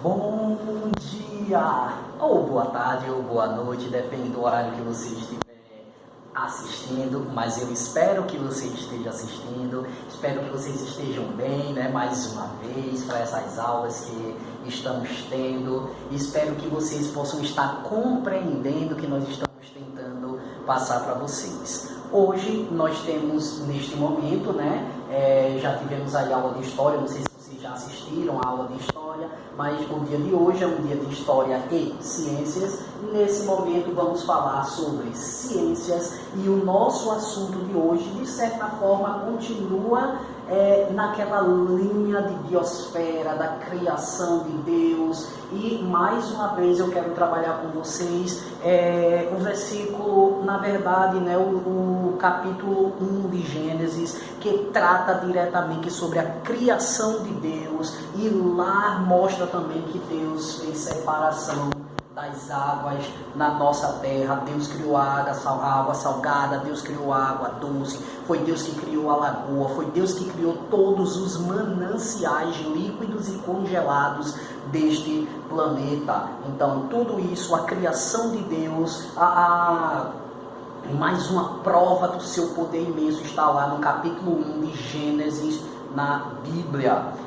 Bom dia, ou boa tarde, ou boa noite, depende do horário que você estiver assistindo, mas eu espero que você esteja assistindo, espero que vocês estejam bem, né, mais uma vez, para essas aulas que estamos tendo, espero que vocês possam estar compreendendo o que nós estamos tentando passar para vocês. Hoje nós temos, neste momento, né, já tivemos aí aula de História, não sei se vocês já assistiram a aula de História, mas o dia de hoje é um dia de História e Ciências. Nesse momento vamos falar sobre ciências e o nosso assunto de hoje, de certa forma, continua naquela linha de biosfera, da criação de Deus. E mais uma vez eu quero trabalhar com vocês o versículo, na verdade, né, o capítulo 1 de Gênesis, que trata diretamente sobre a criação de Deus, e lá mostra também que Deus fez separação das águas na nossa terra. Deus criou a água salgada, Deus criou a água doce, foi Deus que criou a lagoa, foi Deus que criou todos os mananciais líquidos e congelados deste planeta. Então tudo isso, a criação de Deus, mais uma prova do seu poder imenso está lá no capítulo 1 de Gênesis na Bíblia.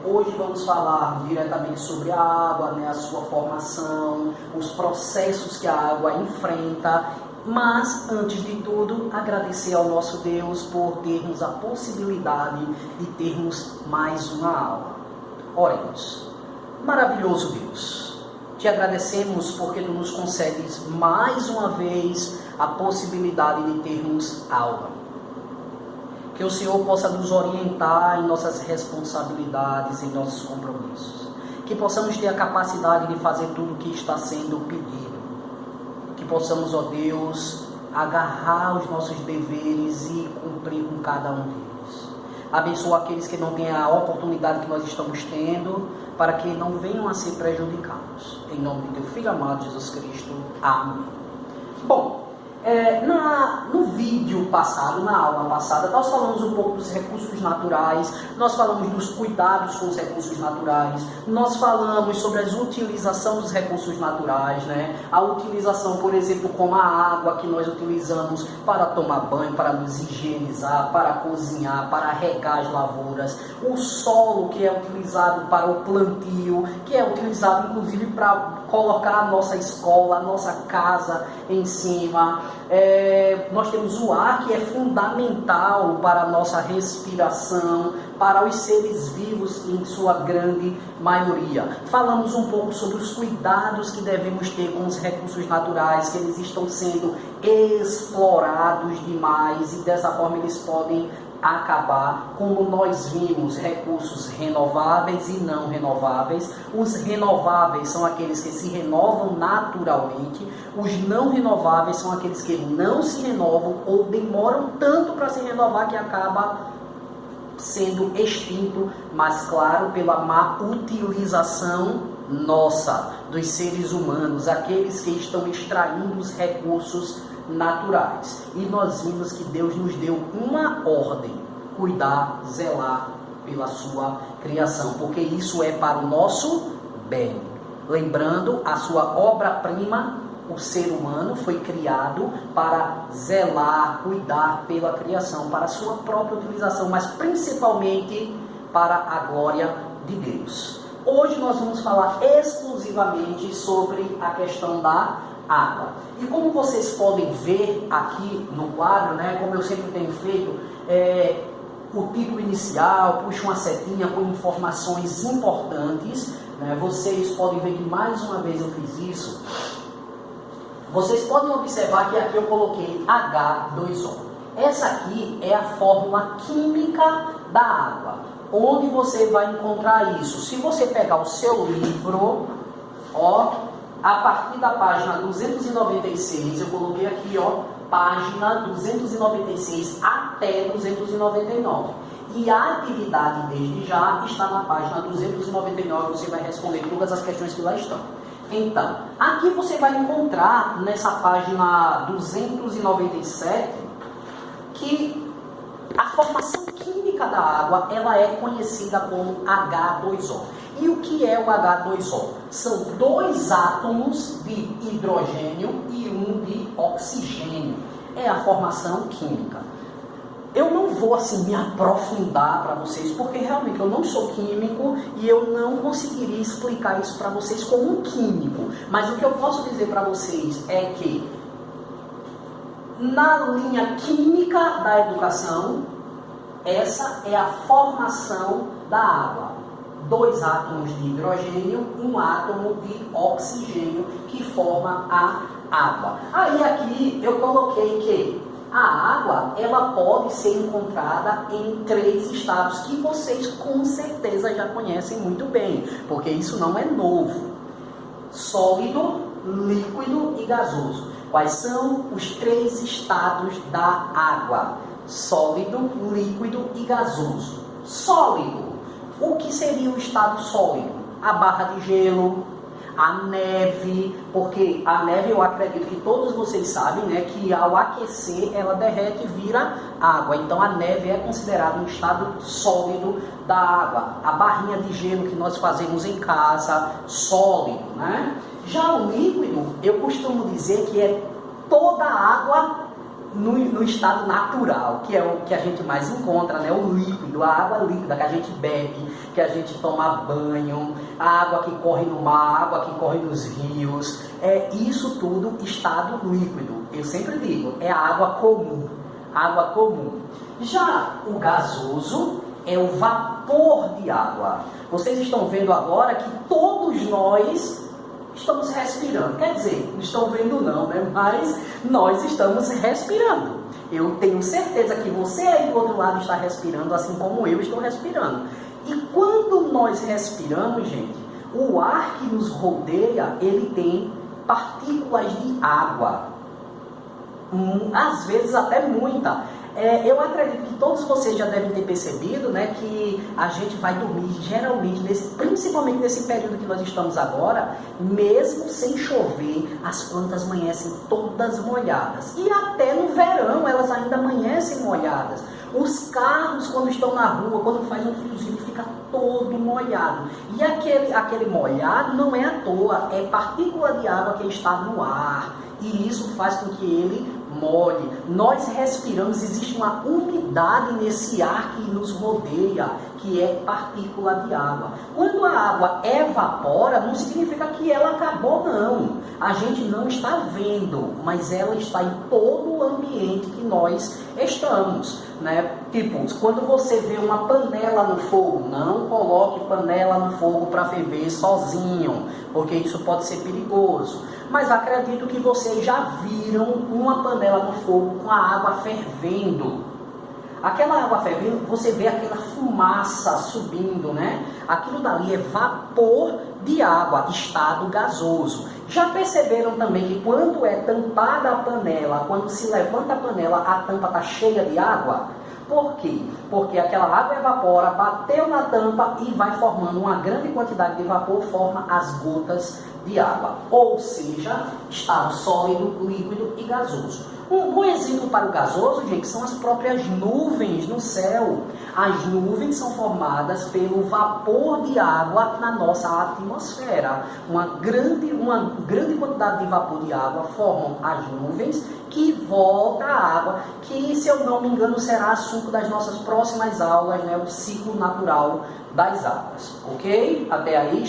Hoje vamos falar diretamente sobre a água, né, a sua formação, os processos que a água enfrenta, mas antes de tudo agradecer ao nosso Deus por termos a possibilidade de termos mais uma aula. Oremos. Maravilhoso Deus, te agradecemos porque tu nos concedes mais uma vez a possibilidade de termos aula. Que o Senhor possa nos orientar em nossas responsabilidades, em nossos compromissos. Que possamos ter a capacidade de fazer tudo o que está sendo pedido. Que possamos, ó Deus, agarrar os nossos deveres e cumprir com cada um deles. Abençoa aqueles que não têm a oportunidade que nós estamos tendo, para que não venham a ser prejudicados. Em nome de teu Filho amado, Jesus Cristo. Amém. Bom, no vídeo passado, na aula passada, nós falamos um pouco dos recursos naturais, nós falamos dos cuidados com os recursos naturais, nós falamos sobre a utilização dos recursos naturais, né? A utilização, por exemplo, como a água que nós utilizamos para tomar banho, para nos higienizar, para cozinhar, para regar as lavouras, o solo que é utilizado para o plantio, que é utilizado inclusive para colocar a nossa escola, a nossa casa em cima. Nós temos o ar, que é fundamental para a nossa respiração, para os seres vivos em sua grande maioria. Falamos um pouco sobre os cuidados que devemos ter com os recursos naturais, que eles estão sendo explorados demais e dessa forma eles podem acabar. Como nós vimos, recursos renováveis e não renováveis. Os renováveis são aqueles que se renovam naturalmente, os não renováveis são aqueles que não se renovam ou demoram tanto para se renovar que acaba sendo extinto, mas claro, pela má utilização nossa, dos seres humanos, aqueles que estão extraindo os recursos naturais. E nós vimos que Deus nos deu uma ordem: cuidar, zelar pela sua criação, porque isso é para o nosso bem. Lembrando, a sua obra-prima, o ser humano, foi criado para zelar, cuidar pela criação, para a sua própria utilização, mas principalmente para a glória de Deus. Hoje nós vamos falar exclusivamente sobre a questão da água. E como vocês podem ver aqui no quadro, né, como eu sempre tenho feito, o título inicial, puxa uma setinha com informações importantes, né? Vocês podem ver que mais uma vez eu fiz isso. Vocês podem observar que aqui eu coloquei H2O. Essa aqui é a fórmula química da água. Onde você vai encontrar isso? Se você pegar o seu livro, ó, a partir da página 296, eu coloquei aqui, ó, página 296 até 299. E a atividade desde já está na página 299, você vai responder todas as questões que lá estão. Então, aqui você vai encontrar, nessa página 297, que a formação química química da água, ela é conhecida como H2O. E o que é o H2O? São dois átomos de hidrogênio e um de oxigênio. É a formação química. Eu não vou assim me aprofundar para vocês, porque realmente eu não sou químico e eu não conseguiria explicar isso para vocês como um químico. Mas o que eu posso dizer para vocês é que na linha química da educação, essa é a formação da água. Dois átomos de hidrogênio, um átomo de oxigênio que forma a água. Aí aqui eu coloquei que a água, ela pode ser encontrada em 3 estados que vocês com certeza já conhecem muito bem, porque isso não é novo: sólido, líquido e gasoso. Quais são os 3 estados da água? Sólido, líquido e gasoso. Sólido. O que seria o estado sólido? A barra de gelo, a neve, porque a neve, eu acredito que todos vocês sabem, né, que ao aquecer ela derrete e vira água. Então a neve é considerada um estado sólido da água. A barrinha de gelo que nós fazemos em casa, sólido, né? Já o líquido, eu costumo dizer que é toda a água no estado natural, que é o que a gente mais encontra, né? O líquido, a água líquida que a gente bebe, que a gente toma banho, a água que corre no mar, a água que corre nos rios, isso tudo estado líquido. Eu sempre digo, é a água comum, água comum. Já o gasoso é o vapor de água. Vocês estão vendo agora que todos nós estamos respirando. Quer dizer, não estão vendo não, né? Mas nós estamos respirando. Eu tenho certeza que você aí do outro lado está respirando, assim como eu estou respirando. E quando nós respiramos, gente, o ar que nos rodeia, ele tem partículas de água. Às vezes até muita. Eu acredito que todos vocês já devem ter percebido, né, que a gente vai dormir geralmente, principalmente nesse período que nós estamos agora, mesmo sem chover, as plantas amanhecem todas molhadas. E até no verão elas ainda amanhecem molhadas. Os carros, quando estão na rua, quando faz um friozinho, fica todo molhado. E aquele molhado não é à toa, é partícula de água que está no ar. E isso faz com que ele molhe. Nós respiramos, existe uma umidade nesse ar que nos rodeia, que é partícula de água. Quando a água evapora, não significa que ela acabou, não. A gente não está vendo, mas ela está em todo o ambiente que nós estamos, né? Tipo, quando você vê uma panela no fogo, não coloque panela no fogo para ferver sozinho, porque isso pode ser perigoso. Mas acredito que vocês já viram uma panela no fogo com a água fervendo. Aquela água fervendo, você vê aquela fumaça subindo, né? Aquilo dali é vapor de água, estado gasoso. Já perceberam também que quando é tampada a panela, quando se levanta a panela, a tampa está cheia de água? Por quê? Porque aquela água evapora, bateu na tampa e vai formando uma grande quantidade de vapor, forma as gotas de água. Ou seja, estado sólido, líquido e gasoso. Um bom exemplo para o gasoso, gente, são as próprias nuvens no céu. As nuvens são formadas pelo vapor de água na nossa atmosfera. Uma grande quantidade de vapor de água formam as nuvens, que volta a água, que, se eu não me engano, será assunto das nossas próximas aulas, né? O ciclo natural das águas, ok? Até aí,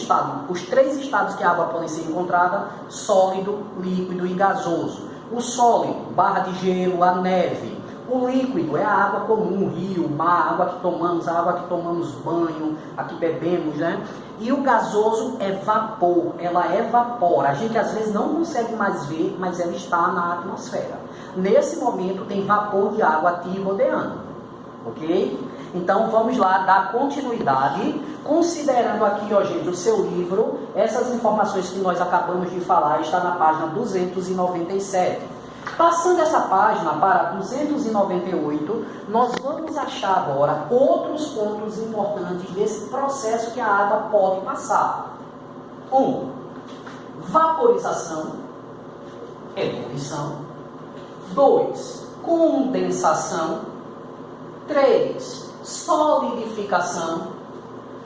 os 3 estados que a água pode ser encontrada: sólido, líquido e gasoso. O sólido, barra de gelo, a neve. O líquido é a água comum, rio, mar, a água que tomamos banho, a que bebemos, né? E o gasoso é vapor, ela evapora. A gente às vezes não consegue mais ver, mas ela está na atmosfera. Nesse momento tem vapor de água te rodeando, ok? Então vamos lá dar continuidade, considerando aqui, ó, gente, o seu livro. Essas informações que nós acabamos de falar está na página 297. Passando essa página para 298, nós vamos achar agora outros pontos importantes desse processo que a água pode passar. 1. Vaporização, ebulição. 2. Condensação. 3. solidificação.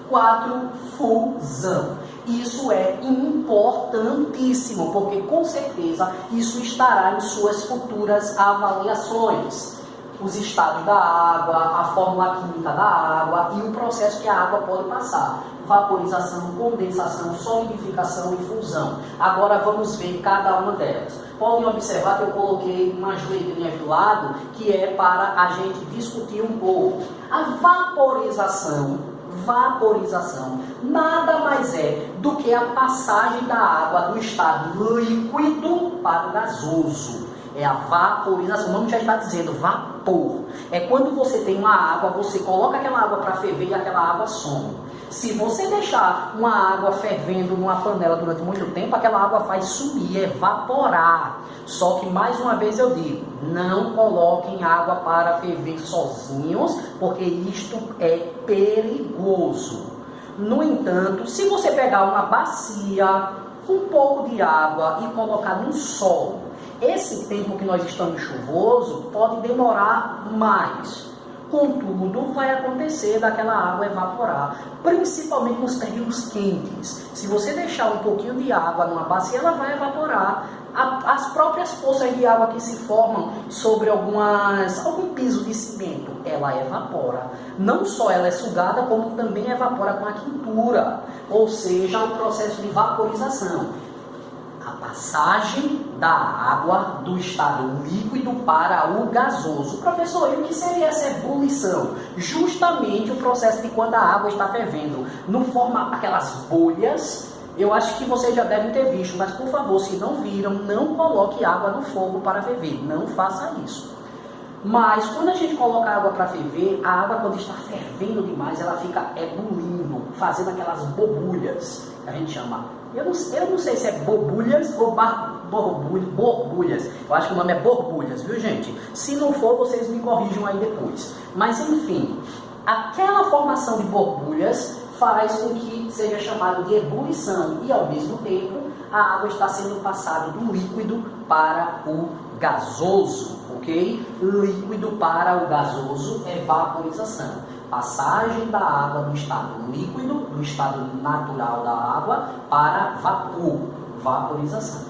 4, fusão. Isso é importantíssimo, porque com certeza isso estará em suas futuras avaliações. Os estados da água, a fórmula química da água e o processo que a água pode passar. Vaporização, condensação, solidificação e fusão. Agora vamos ver cada uma delas. Podem observar que eu coloquei umas letrinhas do lado, que é para a gente discutir um pouco. A vaporização nada mais é do que a passagem da água do estado líquido para o gasoso. É a vaporização. O nome já está dizendo vapor. É quando você tem uma água, você coloca aquela água para ferver e aquela água some. Se você deixar uma água fervendo numa panela durante muito tempo, aquela água vai sumir, evaporar. Só que, mais uma vez eu digo, não coloquem água para ferver sozinhos, porque isto é perigoso. No entanto, se você pegar uma bacia, um pouco de água e colocar no solo, esse tempo que nós estamos chuvoso pode demorar mais. Contudo, vai acontecer daquela água evaporar, principalmente nos períodos quentes. Se você deixar um pouquinho de água numa bacia, ela vai evaporar. As próprias poças de água que se formam sobre algum piso de cimento, ela evapora. Não só ela é sugada, como também evapora com a quintura, ou seja, o processo de vaporização. A passagem da água do estado líquido para o gasoso. Professor, e o que seria essa ebulição? Justamente o processo de quando a água está fervendo. Não forma aquelas bolhas. Eu acho que vocês já devem ter visto, mas por favor, se não viram, não coloque água no fogo para ferver. Não faça isso. Mas quando a gente coloca água para ferver, a água quando está fervendo demais, ela fica ebulindo, fazendo aquelas borbulhas, que a gente chama. Eu não sei se é borbulhas ou borbulhas. Eu acho que o nome é borbulhas, viu, gente? Se não for, vocês me corrijam aí depois. Mas enfim, aquela formação de borbulhas faz com que seja chamado de ebulição e ao mesmo tempo a água está sendo passada do líquido para o gasoso, ok? Líquido para o gasoso é vaporização. Passagem da água do estado líquido, do estado natural da água, para vapor, vaporização.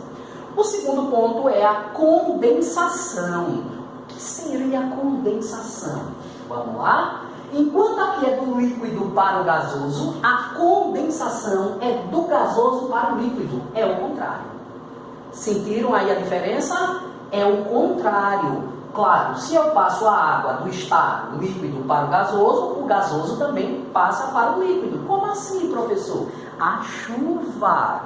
O segundo ponto é a condensação. O que seria a condensação? Vamos lá? Enquanto aqui é do líquido para o gasoso, a condensação é do gasoso para o líquido. É o contrário. Sentiram aí a diferença? É o contrário. Claro, se eu passo a água do estado líquido para o gasoso também passa para o líquido. Como assim, professor? A chuva.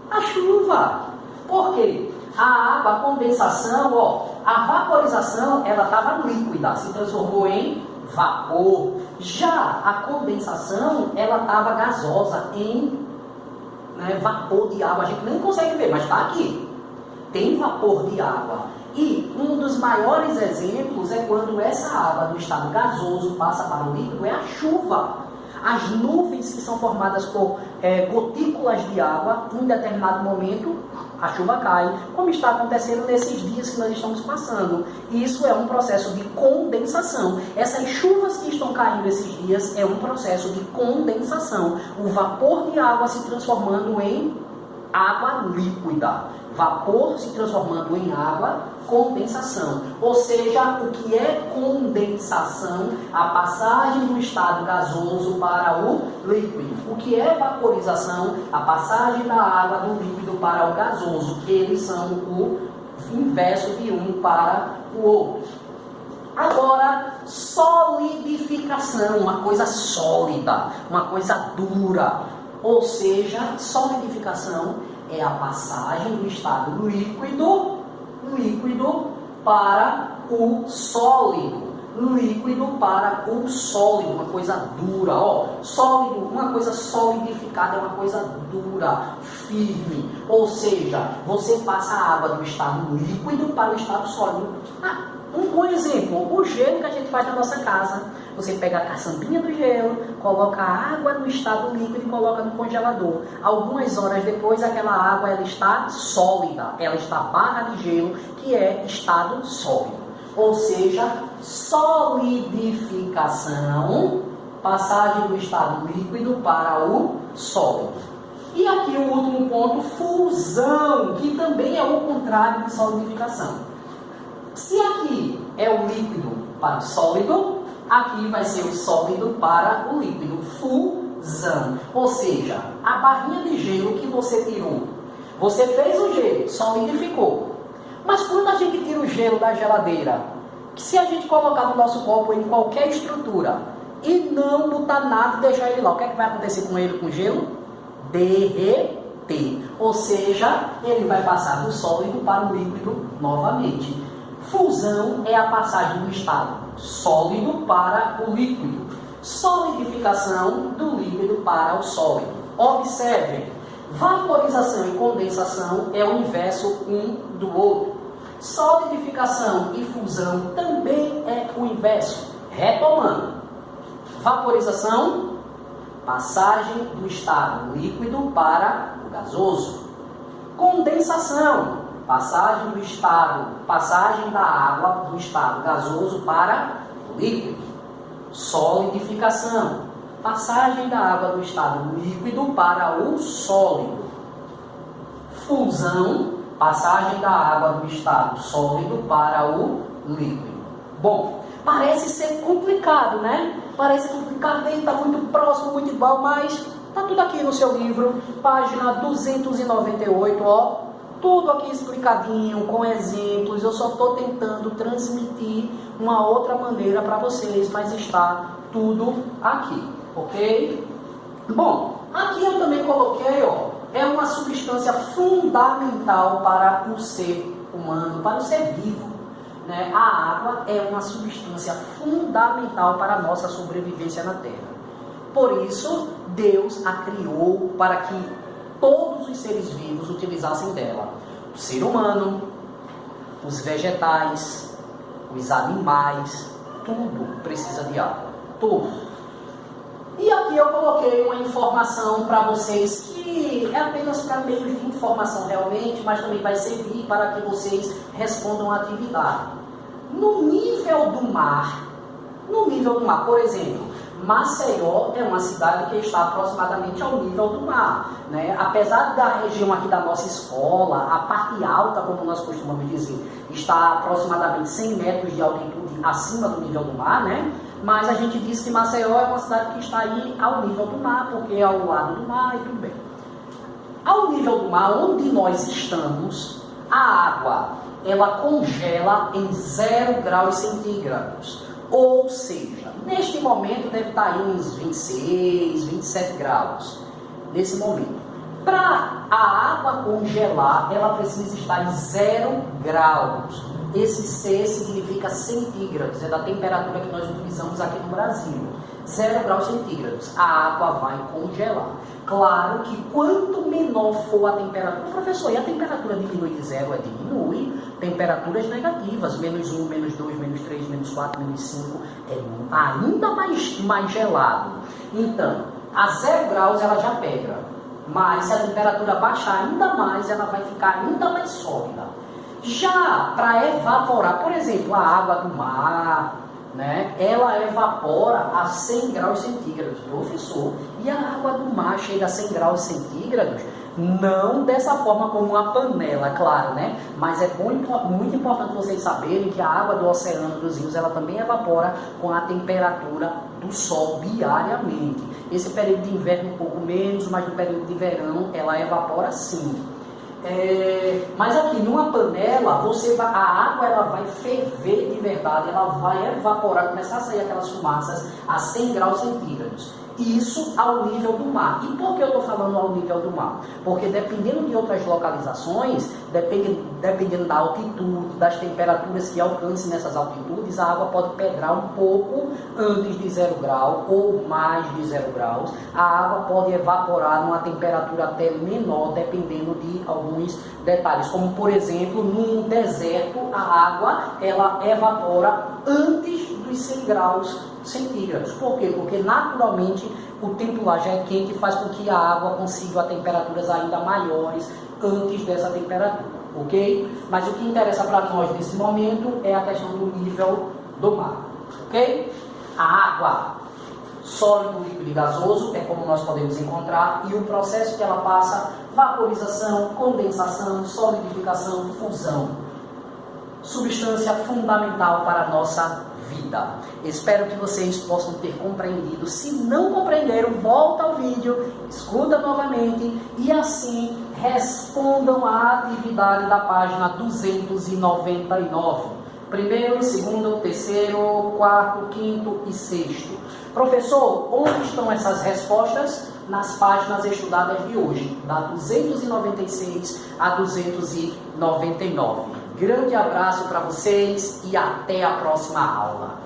A chuva. Por quê? A água, a condensação, a vaporização, ela estava líquida, se transformou em vapor. Já a condensação, ela estava gasosa, em vapor de água. A gente nem consegue ver, mas está aqui. Tem vapor de água. E um dos maiores exemplos é quando essa água do estado gasoso passa para o líquido, é a chuva. As nuvens que são formadas por gotículas de água, em determinado momento a chuva cai, como está acontecendo nesses dias que nós estamos passando. Isso é um processo de condensação. Essas chuvas que estão caindo esses dias é um processo de condensação. O vapor de água se transformando em água líquida. Vapor se transformando em água, condensação. Ou seja, o que é condensação? A passagem do estado gasoso para o líquido. O que é vaporização? A passagem da água do líquido para o gasoso. Eles são o inverso de um para o outro. Agora, solidificação, uma coisa sólida, uma coisa dura. Ou seja, solidificação é a passagem do estado líquido para o sólido. Líquido para o sólido, uma coisa dura. Sólido, uma coisa solidificada é uma coisa dura, firme. Ou seja, você passa a água do estado líquido para o estado sólido. Um exemplo, o gelo que a gente faz na nossa casa. Você pega a caçambinha do gelo, coloca a água no estado líquido e coloca no congelador. Algumas horas depois, aquela água ela está sólida, ela está barra de gelo, que é estado sólido. Ou seja, solidificação, passagem do estado líquido para o sólido. E aqui o último ponto, fusão, que também é o contrário de solidificação. Se aqui é o líquido para o sólido, aqui vai ser o sólido para o líquido, fusão. Ou seja, a barrinha de gelo que você tirou, você fez o gelo, solidificou. Mas quando a gente tira o gelo da geladeira, se a gente colocar no nosso copo em qualquer estrutura e não botar nada e deixar ele lá, o que é que vai acontecer com ele, com o gelo? Derreter. Ou seja, ele vai passar do sólido para o líquido novamente. Fusão é a passagem do estado sólido para o líquido. Solidificação do líquido para o sólido. Observem, vaporização e condensação é o inverso um do outro. Solidificação e fusão também é o inverso. Retomando. Vaporização, passagem do estado líquido para o gasoso. Condensação, passagem da água do estado gasoso para o líquido. Solidificação, passagem da água do estado líquido para o sólido. Fusão, passagem da água do estado sólido para o líquido. Bom, parece ser complicado, né? Parece complicado, está muito próximo, muito igual, mas está tudo aqui no seu livro, página 298, ó. Tudo aqui explicadinho, com exemplos. Eu só estou tentando transmitir uma outra maneira para vocês, mas está tudo aqui, ok? Bom, aqui eu também coloquei, ó, é uma substância fundamental para o ser humano, para o ser vivo, né? A água é uma substância fundamental para a nossa sobrevivência na Terra. Por isso, Deus a criou para que todos os seres vivos utilizassem dela. O ser humano, os vegetais, os animais, tudo precisa de água. Tudo. E aqui eu coloquei uma informação para vocês que é apenas para meio de informação realmente, mas também vai servir para que vocês respondam a atividade. No nível do mar, por exemplo, Maceió é uma cidade que está aproximadamente ao nível do mar, né? Apesar da região aqui da nossa escola, a parte alta, como nós costumamos dizer, está aproximadamente 100 metros de altitude acima do nível do mar, né? Mas a gente diz que Maceió é uma cidade que está aí ao nível do mar, porque é ao lado do mar e tudo bem. Ao nível do mar, onde nós estamos, a água, ela congela em 0 graus centígrados. Ou seja, neste momento deve estar aí uns 26, 27 graus. Nesse momento. Para a água congelar, ela precisa estar em 0 graus. Esse C significa centígrados, é da temperatura que nós utilizamos aqui no Brasil. 0 graus centígrados, a água vai congelar. Claro que quanto menor for a temperatura, professor, e a temperatura diminui de 0? Diminui. Temperaturas negativas, menos 1, menos 2, menos 3, menos 4, menos 5, é ainda mais gelado. Então, a 0 graus ela já pega, mas se a temperatura baixar ainda mais, ela vai ficar ainda mais sólida. Já para evaporar, por exemplo, a água do mar, né, ela evapora a 100 graus centígrados. Professor, e a água do mar chega a 100 graus centígrados? Não dessa forma como uma panela, claro, né? Mas é muito importante vocês saberem que a água do oceano, dos rios, ela também evapora com a temperatura do sol diariamente. Esse período de inverno um pouco menos, mas no período de verão ela evapora sim. Mas aqui numa panela, a água ela vai ferver de verdade, ela vai evaporar, começar a sair aquelas fumaças a 100 graus centígrados. Isso ao nível do mar. E por que eu estou falando ao nível do mar? Porque dependendo de outras localizações, dependendo da altitude, das temperaturas que alcancem nessas altitudes, a água pode pedrar um pouco antes de 0 grau ou mais de 0 graus. A água pode evaporar numa temperatura até menor, dependendo de alguns detalhes. Como, por exemplo, num deserto, a água ela evapora antes dos 100 graus centígrados. Por quê? Porque naturalmente o tempo lá já é quente e faz com que a água consiga temperaturas ainda maiores antes dessa temperatura, ok? Mas o que interessa para nós nesse momento é a questão do nível do mar, ok? A água, sólido, líquido e gasoso, é como nós podemos encontrar, e o processo que ela passa: vaporização, condensação, solidificação, fusão. Substância fundamental para a nossa vida. Espero que vocês possam ter compreendido. Se não compreenderam, volta ao vídeo, escuta novamente e assim respondam a atividade da página 299. Primeiro, segundo, terceiro, quarto, quinto e sexto. Professor, onde estão essas respostas? Nas páginas estudadas de hoje, da 296 a 299. Grande abraço para vocês e até a próxima aula.